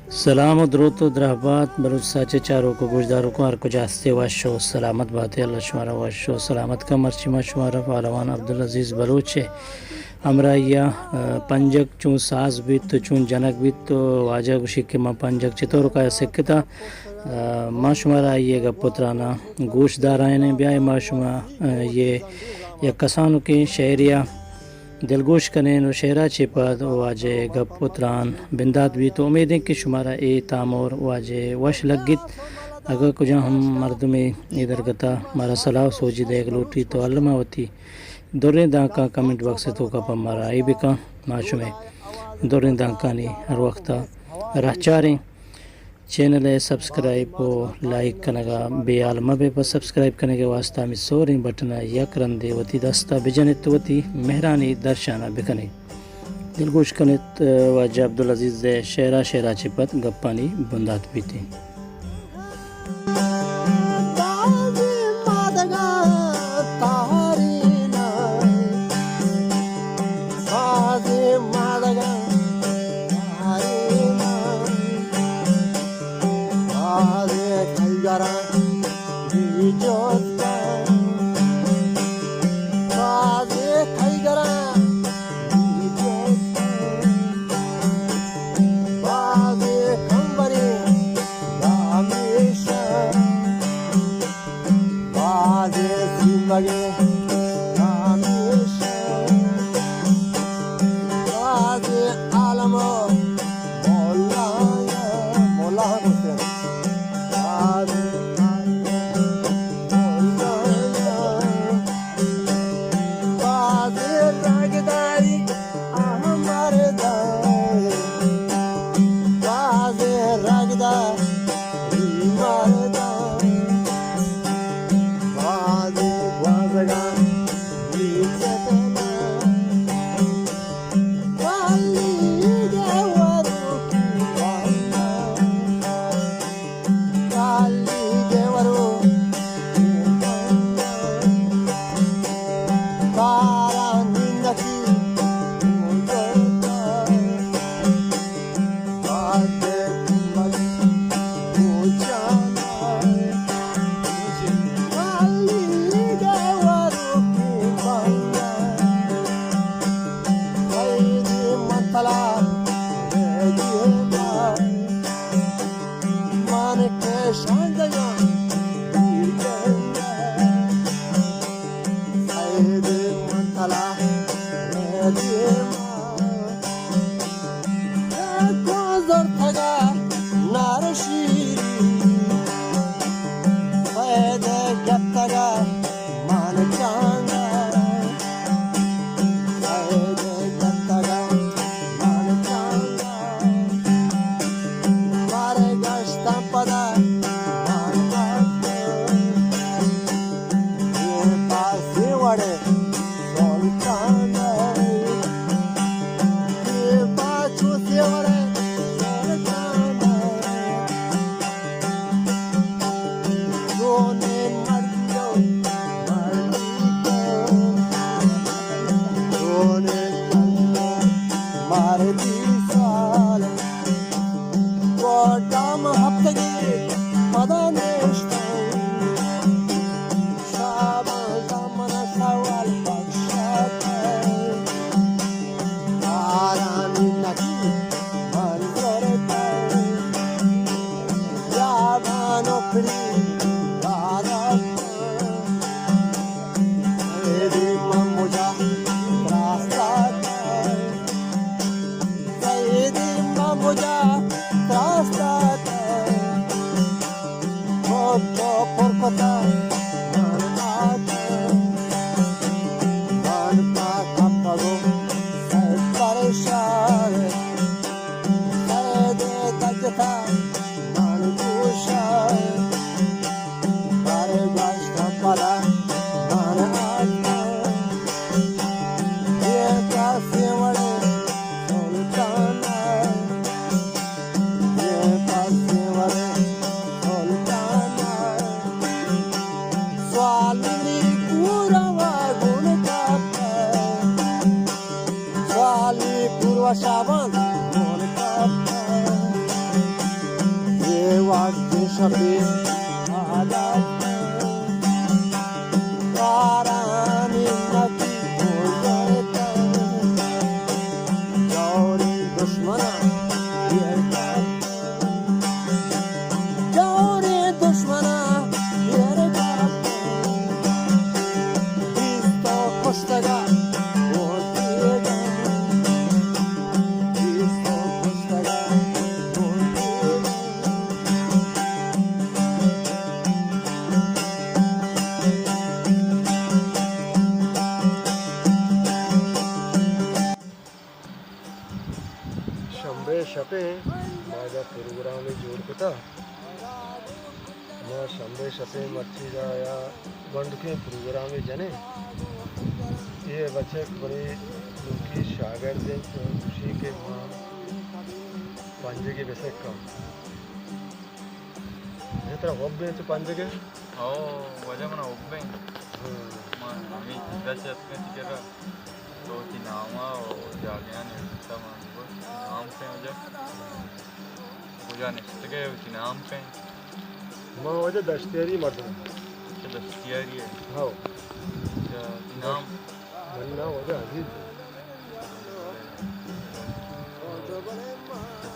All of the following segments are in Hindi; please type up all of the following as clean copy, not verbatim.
सलाम दरूद दराबात बलूच साचे चारों को गुजदारों को हर कुछ आस्ते वाशो सलामत बातें अल्लाह शुमारा वाशो सलामत का मर्चिमा शुमारा फालवान अब्दुल अजीज़ बलूच है हमरा या पंजक चूँ सास भी तो चूँ जनक भी तो वाजा गुशी के माँ पंजक चितौर का सिक्कता माँ शुमारा आइएगा पुत्राना गोशदार आए ने ब्याह माँ शुमा ये या कसानों के शहरिया दिलगोश कने नो शहरा चिपद वाजे गप पुत्रान बिंदात भी तो उम्मीद है कि शुमारा ए तामोर वाजे वश लगित अगर कुछ हम मर्द में इधर गता मारा सलाह सोची देख लूटी तो अल्लमावती दौरे दाका कमेंट बॉक्स तो का पमारा आई बिका माशु में दौरे दाका ने हर वक्त राचारे चैनल है सब्सक्राइब और लाइक कनेगा बेआल मबे पर सब्सक्राइब करने के वास्ता में सोरे बटन यकरन देवती दस्ता बिजनितवती मेहरानी दर्शाना बिकने दिलगोश कनित वाजा अब्दुल अजीज़ दे शेरा शेरा चिपत गप्पानी बुंदात बीती पूर्व सावन शबे हालात आरामी नकी बोलता जाओरे दुश्मना येरका जाओरे दुश्मना येरका Visto kostaga ortega Visto kostaga ortega शंभे शपे माझ्या प्रोग्राम जोडता मैं शंभे शपे मच्छी या बंद के प्रोग्राम जने ये बच्चे बड़े उनकी शागिर्द खुशी के माँ पंजे के बेसे का ये तरह होब्बे तो पंजे के वजह मना होब्बे मी दस अपने तिकरा तो की नामा और जागया ने तमाम नाम पे वजह निश्चित के नाम पे माँ वजह दस्तेरी मर्द दस्तियारी है हाँ नाम मन्ना वजह अजीज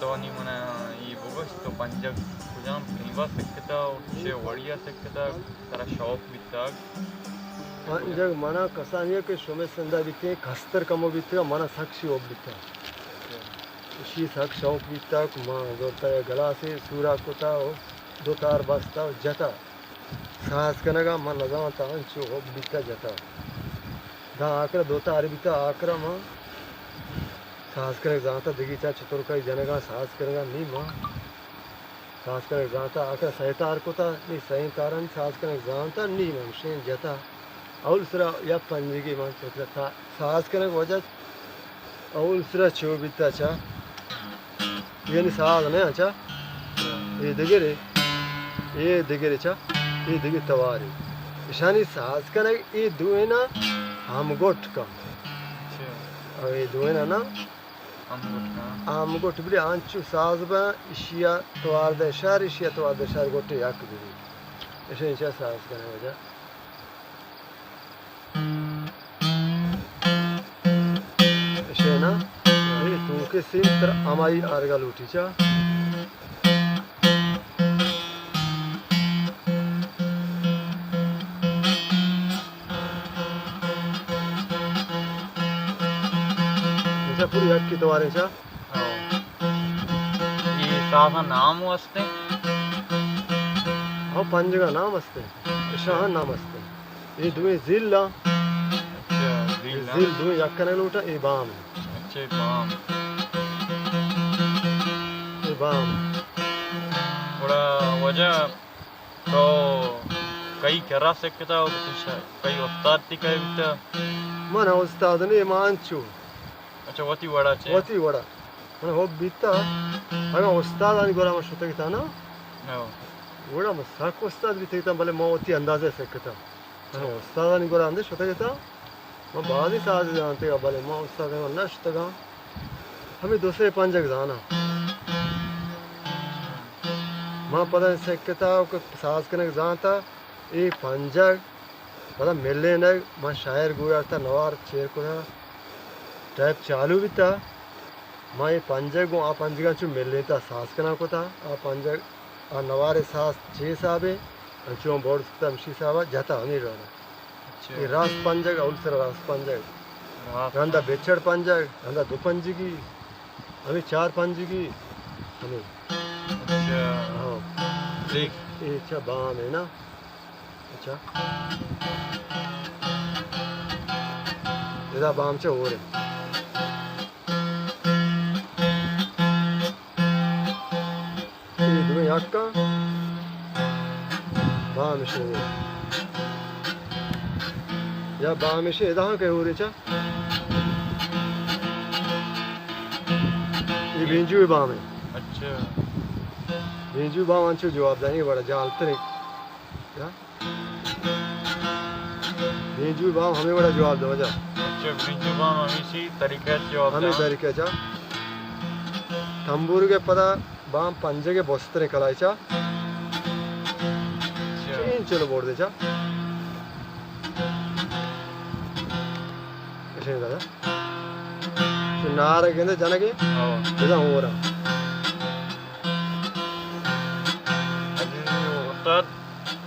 तो नहीं मना ये बोगस तो पंजाब कुजाम पीवा सकता उसे वड़िया सकता तारा शौक भी तक जग मना कसानिया के शोमे संदा बिते खस्तर कमो बिते मना साक्षी ओब बिते इसी साक्ष शौक बिता माँ गोता है गला से सूरा कोता दो तार बसता जता साहस कनगा मन लगाता अंचो हो बिता जता दा आकर दो तार बिता आकर मां साहस करे जाता दिगी चा चतुर का जनगा साहस करेगा नी मां साहस करे जाता आकर सहतार कोता नी सही कारण साहस करे जाता नी मंशे जता औल सरा या पंजी की मां चतुरता साहस करे वजह औल सरा चो बिता चा ये नी साहस ने अच्छा ये दिगरे चा ये दिगे तवारी ईशानी साहस करे ये दुए ना हम गोट का और ये दुए ना हम गोट भी आंचू साहस बा इशिया तवार दशार गोटे याक भी ऐसे इंचा साहस करे वजह ऐसे ना ये तू के सिम तर अमाई आरगा लूटी चा पूरी हक की तुम्हारे चा ये सासा नाम वस्ते हाँ पंज का नाम असते शाह नाम असते ये दुए जिल्ला अच्छा जिल दुए यक्कन लूटा ये बाम अच्छे बाम ये बाम थोड़ा वजह तो कई करा सकता हो कई उस्ताद थी कई बिता मन उस्ताद ने मानचू अच्छा वती वड़ा चे वती वड़ा मन हो बीता अगर उस्ताद आनी गोरा में शुते था ना वड़ा में साक उस्ताद भी थे भले मैं वती अंदाजे सकता मन उस्ताद आनी गोरा अंदर शुते था मैं बाद ही साथ जानते का भले मैं उस्ताद में ना शुते का हमें दूसरे पंजक जाना मैं पता सकता को सास करने जानता ये पंजक पता मिलने न मैं शायर गुरा था नवार चेर को था टाइप चालू भी था मैं पंजक आ पंजगा चु मिल लेता सास कना को था आ पंजक आ नवारे सास छे साहबे चो बोर्ड सकता मशी साहबा जाता नहीं रहा ये रास पंजक उलसर रास पंजक रंदा बेचड़ पंजक रंदा दो पंजगी हमें चार पंजगी हमें अच्छा हाँ देख ये अच्छा बाम है ना अच्छा इधर बाम से हो रहे ये यक्का बाम से या बाम से इधर के हो रहे चा ये बेंजू बाम है अच्छा बेंजू बाम अंचो जवाब देंगे बड़ा जालते क्या बेंजू बाम हमें बड़ा जवाब दो जा अच्छा बेंजू बाम हमें तरीके से जवाब हमें तरीके चा तंबूर के पता बाम पंजे के बस्तरे कलाई चा चलो बोर्ड दे चा ऐसे दादा नार कहते जनगे इदा हो रहा Ustad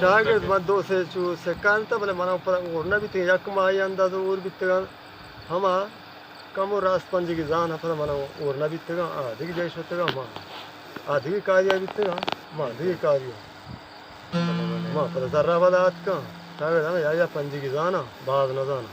शागिर्द मत दो से चू से कांता भले मना ऊपर और ना भी थे यक माई अंदाज़ और भी तेगा हम कम और रास पंजे की जान अपना मना और ना भी तेगा आधे की जैसे तेगा माँ आधे की कार्य भी तेगा माँ आधे की कार्य माँ पर जर्रा वाला आज का शागिर्द हमें या पंजे की जाना बाज न जाना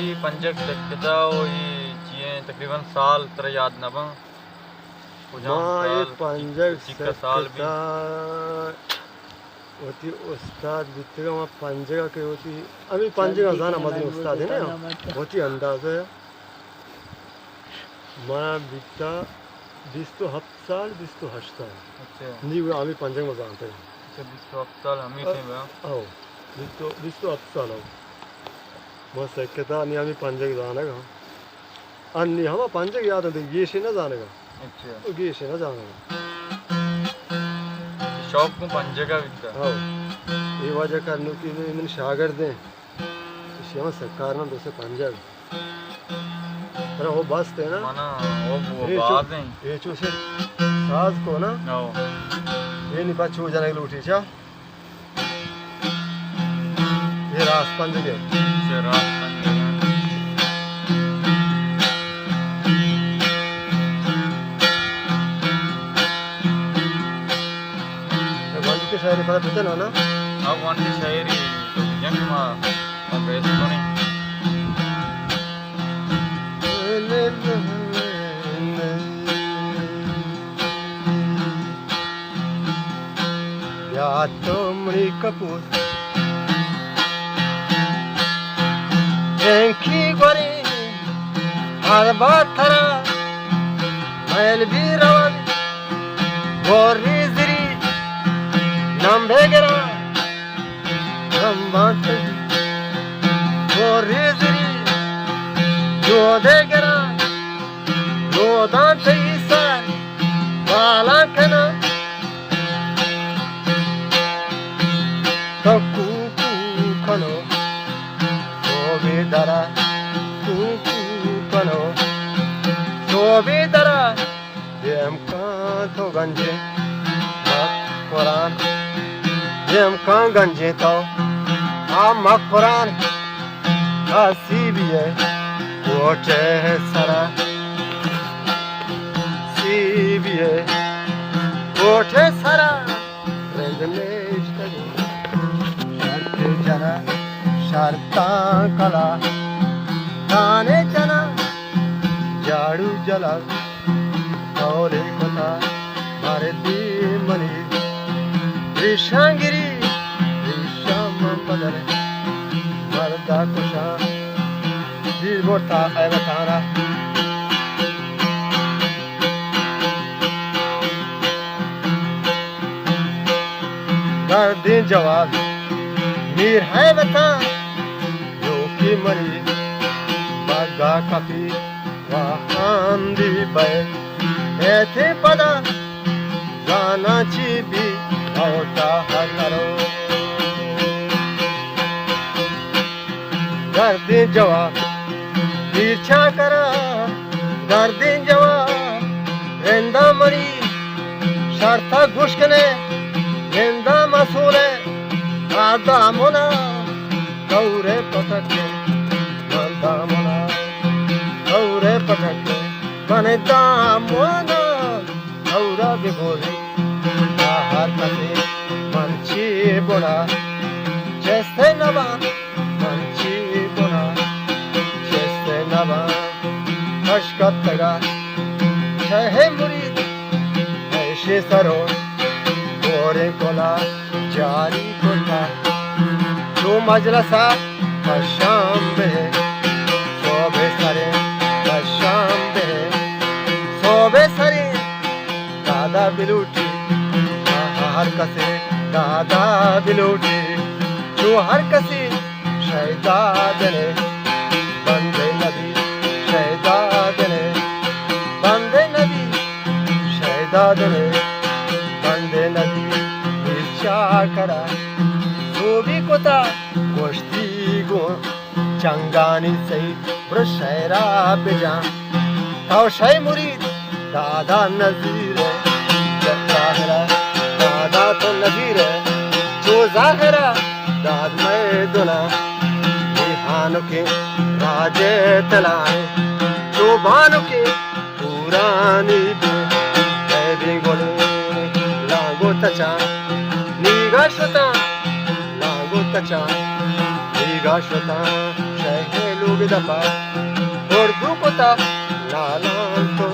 ये पंजक किता वो ये चीज़ें तकरीबन साल तेरा याद न बन माँ ये पंजक का साल भी होती उस्ताद बितेगा वहाँ पंजेगा के होती अभी पंजेगा जाना मदनी उस्ताद है ना होती अंदाज़ है माँ बिता 20 तो 7 साल 20 तो 8 साल अच्छा नहीं वो आमी पंजेगा में जानते हैं 20 साल हम ही थे मैं आओ 20 तो 8 साल आओ मैं सेकता नहीं आमी पंजेगा जाने का अन्य हम पंजेगा याद है ये से ना जाने का अच्छा ये से ना जाने का शौक को पंजे का बिकता आओ ये वजह करने की मैंने शागिर्द हैं इसी हम सरकार ना दोसे पंजाब पर वो बस थे ना माना वो बात है ये चू से साज को ना नो ये नहीं बात छू जाने के लिए उठी चा ये रास पंजे के से रात पंजे के शायरी पता पता ना अब वन की शायरी तो जंग मां अब बेस तो नहीं या तुमरी कपूर एंकी गोरी हर बाथरा मैल भी रवन गोरी जिरी नंबेगरा नंबात गोरी जिरी जो देगरा जो दांते सर वाला कना तो कुकू कनो तो बेदरा कुकू कनो तो बेदरा देम का तो गंजे कुरान देम का गंजे तो आम कुरान सीबिए कोटे सरा सीबिए कोटे सरा रेंजने जरा शर्ता कला ताने जना झाड़ू जला और कोता मारे दी मनी ऋषांगिरी ऋषाम पदर मरदा कुशा जीवोता अवतारा गर्दी जवाब मीर है बता जो की मरी बागा कपी वाहंदी बैल ऐथे पदा जाना चीबी होता करो गर्दी जवाब पीछा करा गर्दी जवाब रेंदा मरी शर्ता घुष्कने रेंदा मसूले आदा मोना गौरे पटके मंदा मोना गौरे पटके मने दामोना गौरा बिगोरी बाहर कसे मंची बोला चेस्ते नवा मंची बोला चेस्ते नवा हशकतगा शहे मुरीद ऐशे सरो गोरे कोला जारी कोता जो मजलसा शाम में सोबे सरे शाम में सोबे सरे दादा बिलूटी हर कसे दादा बिलूटी जो हर कसे शहजाद ने बंदे नबी शहजाद ने बंदे नबी शहजाद करा सोबी कोता गोष्टी गो चंगानी सही ब्रशैरा बेजा ताव शाय मुरीद दादा नजीर जाहिरा दादा तो नजीर जो जाहिरा दाद में दुला निहान के राजे तलाए चोबान के पुरानी बे गोले लागो तचा निगा श्रोता लागो तचा निगा श्रोता शहे लोग दफा और दुकोता लालान तो